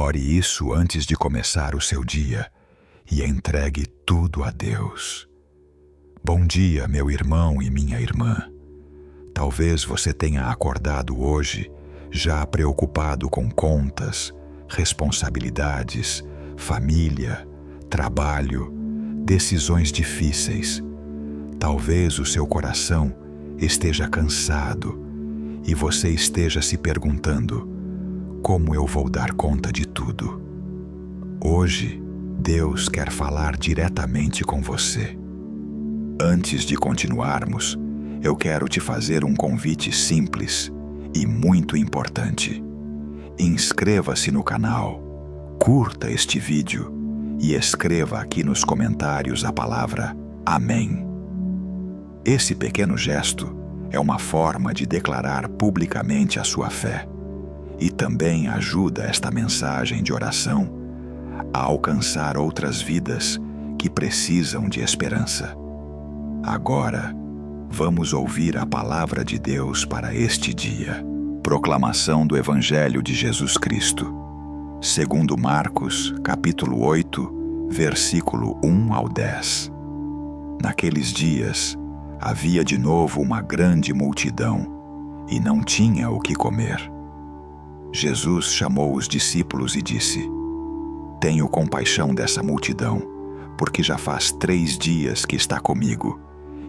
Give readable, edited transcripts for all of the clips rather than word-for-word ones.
Ore isso antes de começar o seu dia e entregue tudo a Deus. Bom dia, meu irmão e minha irmã. Talvez você tenha acordado hoje já preocupado com contas, responsabilidades, família, trabalho, decisões difíceis. Talvez o seu coração esteja cansado e você esteja se perguntando: como eu vou dar conta de tudo? Hoje, Deus quer falar diretamente com você. Antes de continuarmos, eu quero te fazer um convite simples e muito importante. Inscreva-se no canal, curta este vídeo e escreva aqui nos comentários a palavra Amém. Esse pequeno gesto é uma forma de declarar publicamente a sua fé e também ajuda esta mensagem de oração a alcançar outras vidas que precisam de esperança. Agora, vamos ouvir a palavra de Deus para este dia. Proclamação do Evangelho de Jesus Cristo, segundo Marcos, capítulo 8, versículo 1 ao 10. Naqueles dias, havia de novo uma grande multidão e não tinha o que comer. Jesus chamou os discípulos e disse: Tenho compaixão dessa multidão, porque já faz 3 dias que está comigo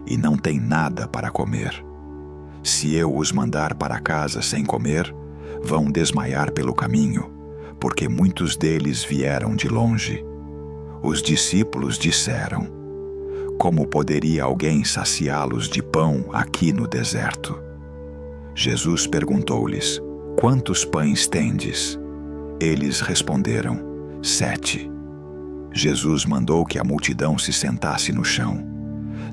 e não tem nada para comer. Se eu os mandar para casa sem comer, vão desmaiar pelo caminho, porque muitos deles vieram de longe. Os discípulos disseram: Como poderia alguém saciá-los de pão aqui no deserto? Jesus perguntou-lhes: Quantos pães tendes? Eles responderam: 7. Jesus mandou que a multidão se sentasse no chão.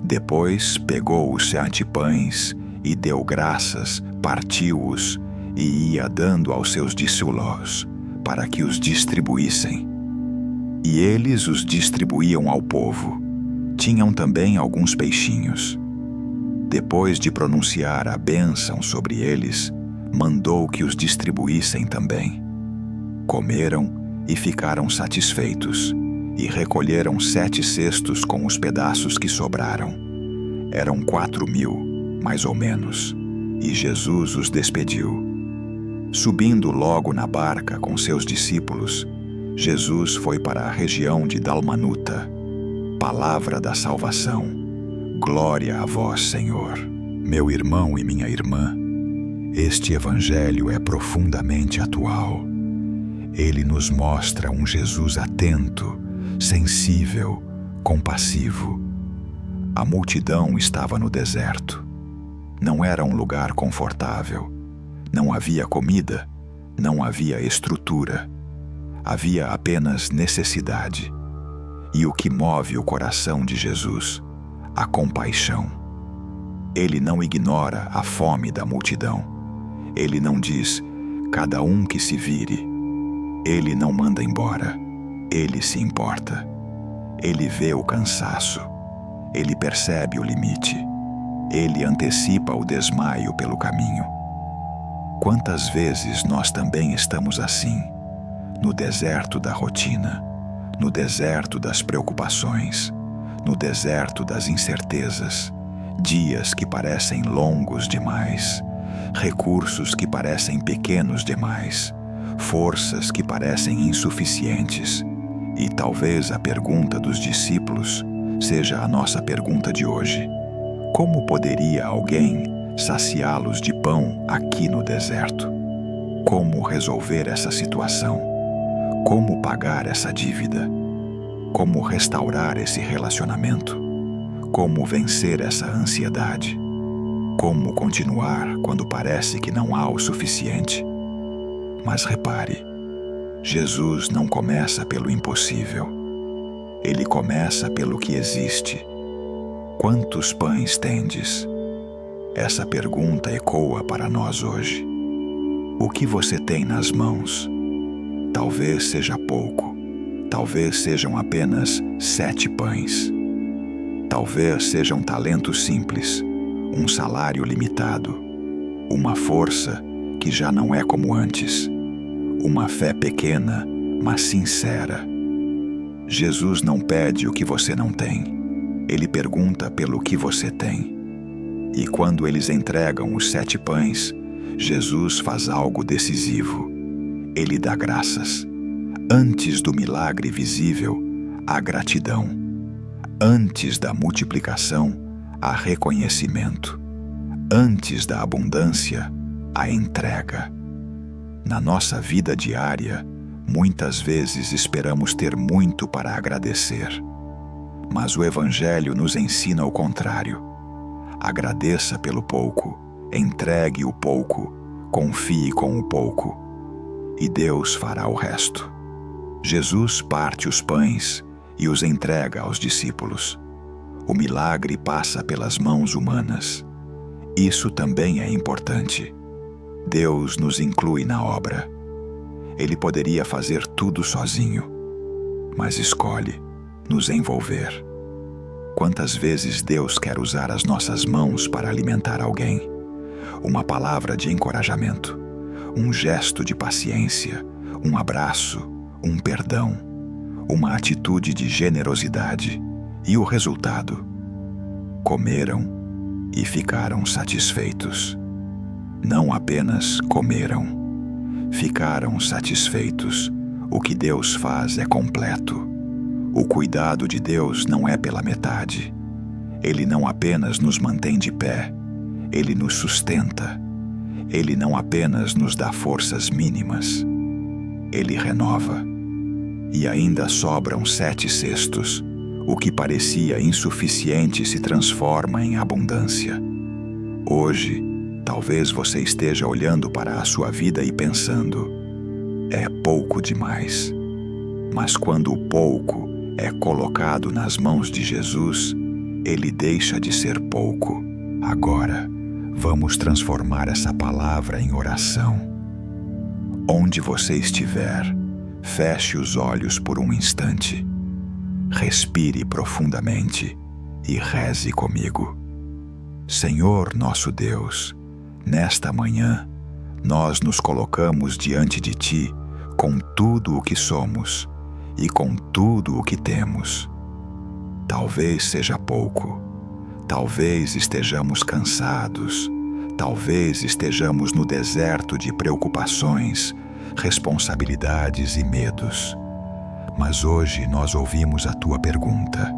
Depois pegou os 7 pães e deu graças, partiu-os e ia dando aos seus discípulos para que os distribuíssem. E eles os distribuíam ao povo. Tinham também alguns peixinhos. Depois de pronunciar a bênção sobre eles, mandou que os distribuíssem também. Comeram e ficaram satisfeitos, e recolheram 7 cestos com os pedaços que sobraram. Eram 4.000, mais ou menos, e Jesus os despediu. Subindo logo na barca com seus discípulos, Jesus foi para a região de Dalmanuta. Palavra da salvação. Glória a vós, Senhor. Meu irmão e minha irmã, este Evangelho é profundamente atual. Ele nos mostra um Jesus atento, sensível, compassivo. A multidão estava no deserto. Não era um lugar confortável. Não havia comida, não havia estrutura. Havia apenas necessidade. E o que move o coração de Jesus? A compaixão. Ele não ignora a fome da multidão. Ele não diz: cada um que se vire. Ele não manda embora. Ele se importa. Ele vê o cansaço. Ele percebe o limite. Ele antecipa o desmaio pelo caminho. Quantas vezes nós também estamos assim, no deserto da rotina, no deserto das preocupações, no deserto das incertezas, dias que parecem longos demais, recursos que parecem pequenos demais, forças que parecem insuficientes. E talvez a pergunta dos discípulos seja a nossa pergunta de hoje: como poderia alguém saciá-los de pão aqui no deserto? Como resolver essa situação? Como pagar essa dívida? Como restaurar esse relacionamento? Como vencer essa ansiedade? Como continuar quando parece que não há o suficiente? Mas repare, Jesus não começa pelo impossível. Ele começa pelo que existe. Quantos pães tendes? Essa pergunta ecoa para nós hoje. O que você tem nas mãos? Talvez seja pouco. Talvez sejam apenas 7 pães. Talvez sejam talentos simples, um salário limitado, uma força que já não é como antes, uma fé pequena, mas sincera. Jesus não pede o que você não tem. Ele pergunta pelo que você tem. E quando eles entregam os 7 pães, Jesus faz algo decisivo. Ele dá graças. Antes do milagre visível, há gratidão. Antes da multiplicação, há reconhecimento. Antes da abundância, há entrega. Na nossa vida diária, muitas vezes esperamos ter muito para agradecer. Mas o Evangelho nos ensina o contrário. Agradeça pelo pouco, entregue o pouco, confie com o pouco, e Deus fará o resto. Jesus parte os pães e os entrega aos discípulos. O milagre passa pelas mãos humanas. Isso também é importante. Deus nos inclui na obra. Ele poderia fazer tudo sozinho, mas escolhe nos envolver. Quantas vezes Deus quer usar as nossas mãos para alimentar alguém? Uma palavra de encorajamento, um gesto de paciência, um abraço, um perdão, uma atitude de generosidade. E o resultado? Comeram e ficaram satisfeitos. Não apenas comeram, ficaram satisfeitos. O que Deus faz é completo. O cuidado de Deus não é pela metade. Ele não apenas nos mantém de pé, Ele nos sustenta. Ele não apenas nos dá forças mínimas, Ele renova. E ainda sobram 7 cestos. O que parecia insuficiente se transforma em abundância. Hoje, talvez você esteja olhando para a sua vida e pensando: é pouco demais. Mas quando o pouco é colocado nas mãos de Jesus, ele deixa de ser pouco. Agora, vamos transformar essa palavra em oração. Onde você estiver, feche os olhos por um instante. Respire profundamente e reze comigo. Senhor nosso Deus, nesta manhã, nós nos colocamos diante de Ti com tudo o que somos e com tudo o que temos. Talvez seja pouco, talvez estejamos cansados, talvez estejamos no deserto de preocupações, responsabilidades e medos. Mas hoje nós ouvimos a Tua pergunta: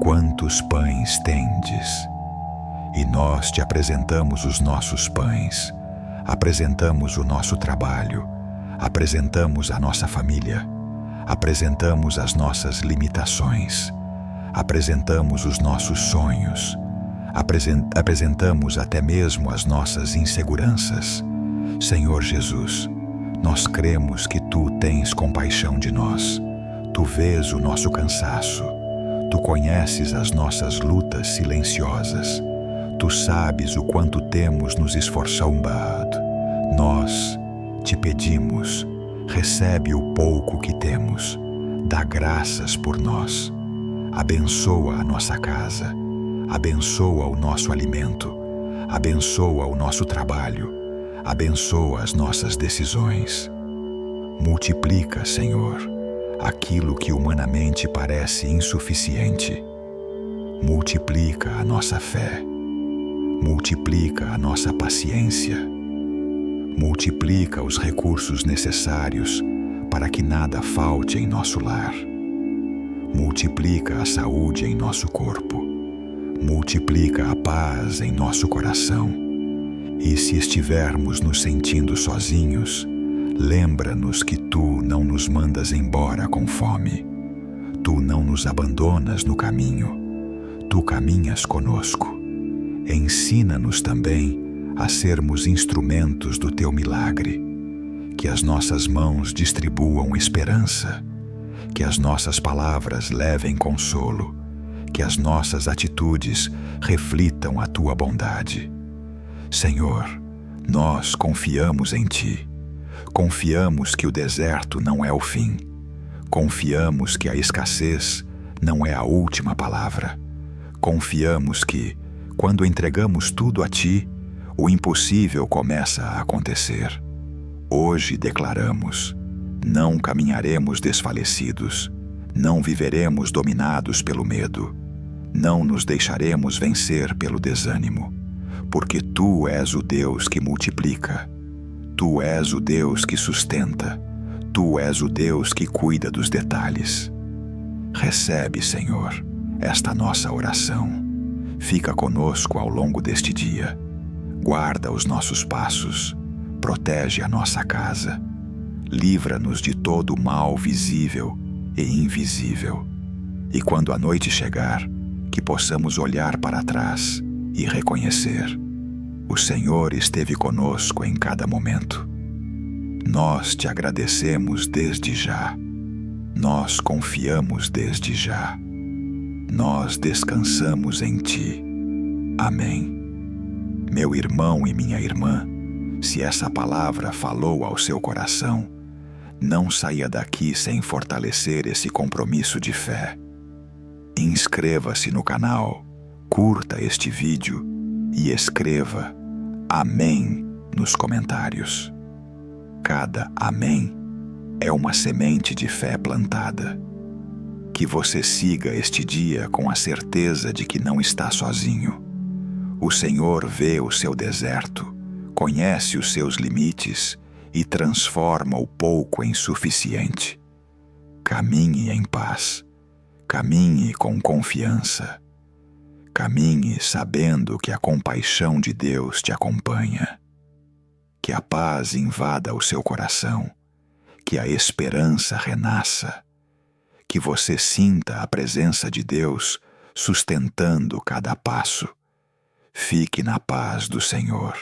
quantos pães tendes? E nós te apresentamos os nossos pães, apresentamos o nosso trabalho, apresentamos a nossa família, apresentamos as nossas limitações, apresentamos os nossos sonhos, apresentamos até mesmo as nossas inseguranças. Senhor Jesus, nós cremos que Tu tens compaixão de nós. Tu vês o nosso cansaço. Tu conheces as nossas lutas silenciosas. Tu sabes o quanto temos nos esforçado. Nós te pedimos, recebe o pouco que temos. Dá graças por nós. Abençoa a nossa casa. Abençoa o nosso alimento. Abençoa o nosso trabalho. Abençoa as nossas decisões. Multiplica, Senhor, aquilo que humanamente parece insuficiente. Multiplica a nossa fé. Multiplica a nossa paciência. Multiplica os recursos necessários para que nada falte em nosso lar. Multiplica a saúde em nosso corpo. Multiplica a paz em nosso coração. E se estivermos nos sentindo sozinhos, lembra-nos que Tu não nos mandas embora com fome. Tu não nos abandonas no caminho. Tu caminhas conosco. Ensina-nos também a sermos instrumentos do Teu milagre. Que as nossas mãos distribuam esperança. Que as nossas palavras levem consolo. Que as nossas atitudes reflitam a Tua bondade. Senhor, nós confiamos em Ti. Confiamos que o deserto não é o fim. Confiamos que a escassez não é a última palavra. Confiamos que, quando entregamos tudo a Ti, o impossível começa a acontecer. Hoje declaramos: Não caminharemos desfalecidos, não viveremos dominados pelo medo, não nos deixaremos vencer pelo desânimo, porque Tu és o Deus que multiplica, Tu és o Deus que sustenta, Tu és o Deus que cuida dos detalhes. Recebe, Senhor, esta nossa oração. Fica conosco ao longo deste dia. Guarda os nossos passos, protege a nossa casa. Livra-nos de todo o mal visível e invisível. E quando a noite chegar, que possamos olhar para trás e reconhecer: o Senhor esteve conosco em cada momento. Nós te agradecemos desde já. Nós confiamos desde já. Nós descansamos em Ti. Amém. Meu irmão e minha irmã, se essa palavra falou ao seu coração, não saia daqui sem fortalecer esse compromisso de fé. Inscreva-se no canal, curta este vídeo e escreva Amém nos comentários. Cada amém é uma semente de fé plantada. Que você siga este dia com a certeza de que não está sozinho. O Senhor vê o seu deserto, conhece os seus limites e transforma o pouco em suficiente. Caminhe em paz, caminhe com confiança, caminhe sabendo que a compaixão de Deus te acompanha. Que a paz invada o seu coração, que a esperança renasça, que você sinta a presença de Deus sustentando cada passo. Fique na paz do Senhor.